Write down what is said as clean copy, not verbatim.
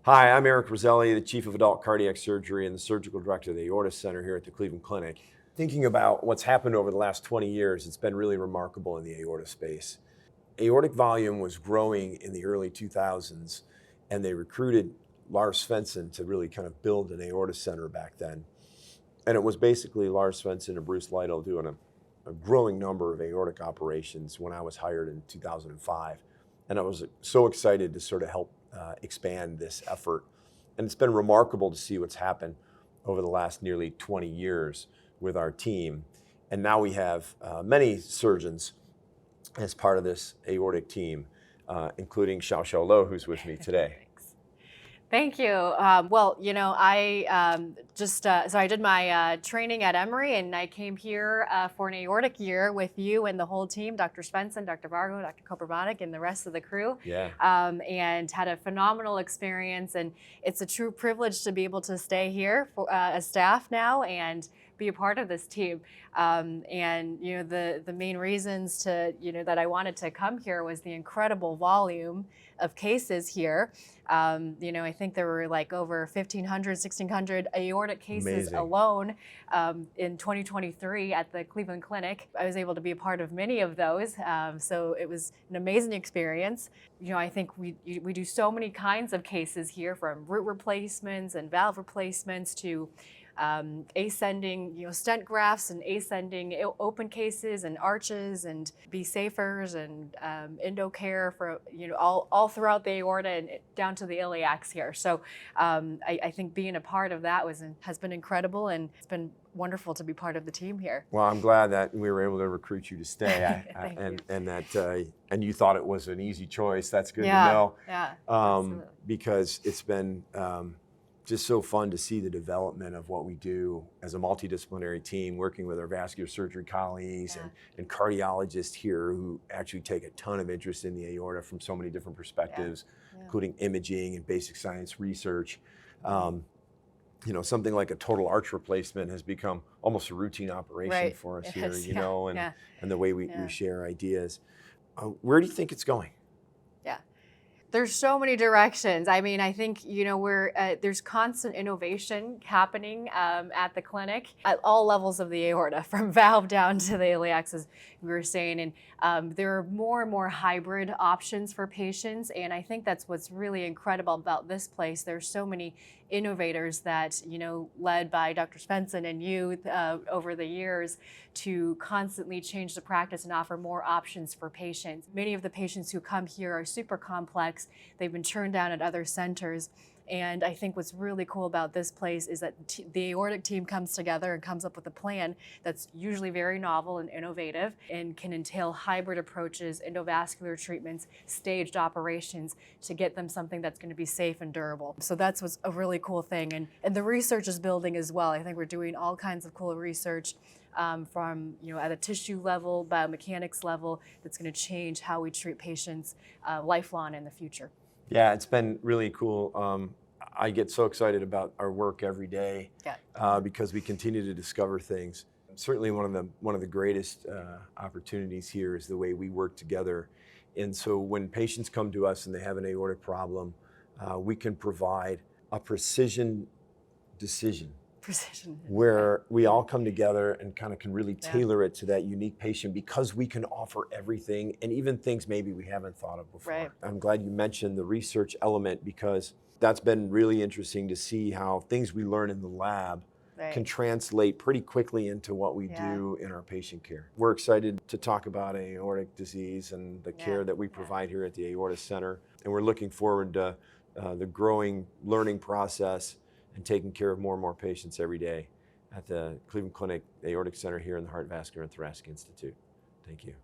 Hi, I'm Eric Roselli, the Chief of Adult Cardiac Surgery and the Surgical Director of the Aorta Center here at the Cleveland Clinic. Thinking about what's happened over the last 20 years, it's been really remarkable in the aorta space. Aortic volume was growing in the early 2000s, and they recruited Lars Svensson to really kind of build an Aorta Center back then. And it was basically Lars Svensson and Bruce Lytle doing a growing number of aortic operations when I was hired in 2005. And I was so excited to sort of help expand this effort. And it's been remarkable to see what's happened over the last nearly 20 years with our team. And now we have many surgeons as part of this aortic team, including Xiaoying Lou, who's with me today. Thank you. I did my training at Emory, and I came here for an aortic year with you and the whole team, Dr. Svensson, Dr. Vargo, Dr. Kopermatic, and the rest of the crew. Yeah. And had a phenomenal experience, and it's a true privilege to be able to stay here for, as staff now and be a part of this team. The main reasons that I wanted to come here was the incredible volume of cases here. I think there were like over 1,500, 1,600 aortic cases Amazing. alone in 2023 at the Cleveland Clinic. I was able to be a part of many of those, so it was an amazing experience. I think we do so many kinds of cases here, from root replacements and valve replacements to ascending, stent grafts and ascending open cases and arches and be-safers and endocare for, all throughout the aorta and down to the iliacs here. So I think being a part of that has been incredible, and it's been wonderful to be part of the team here. Well, I'm glad that we were able to recruit you to stay, and you thought it was an easy choice. That's good to know. Yeah, because it's been just so fun to see the development of what we do as a multidisciplinary team, working with our vascular surgery colleagues and cardiologists here who actually take a ton of interest in the aorta from so many different perspectives, including imaging and basic science research. Something like a total arch replacement has become almost a routine operation for us here, and the way we share ideas. Where do you think it's going? There's so many directions. I mean, I think, there's constant innovation happening at the clinic at all levels of the aorta, from valve down to the iliacs, as we were saying. And there are more and more hybrid options for patients. And I think that's what's really incredible about this place. There's so many innovators that, led by Dr. Svensson and you over the years, to constantly change the practice and offer more options for patients. Many of the patients who come here are super complex. They've been turned down at other centers. And I think what's really cool about this place is that the aortic team comes together and comes up with a plan that's usually very novel and innovative and can entail hybrid approaches, endovascular treatments, staged operations to get them something that's going to be safe and durable. So that's what's a really cool thing. And the research is building as well. I think we're doing all kinds of cool research from at a tissue level, biomechanics level, that's going to change how we treat patients lifelong in the future. Yeah, it's been really cool. I get so excited about our work every day because we continue to discover things. Certainly one of the greatest opportunities here is the way we work together. And so when patients come to us and they have an aortic problem, we can provide a precision decision. Where we all come together and kind of can really tailor it to that unique patient, because we can offer everything and even things maybe we haven't thought of before. Right. I'm glad you mentioned the research element, because that's been really interesting to see how things we learn in the lab can translate pretty quickly into what we do in our patient care. We're excited to talk about aortic disease and the care that we provide here at the Aorta Center. And we're looking forward to the growing learning process and taking care of more and more patients every day at the Cleveland Clinic Aortic Center here in the Heart, Vascular, and Thoracic Institute. Thank you.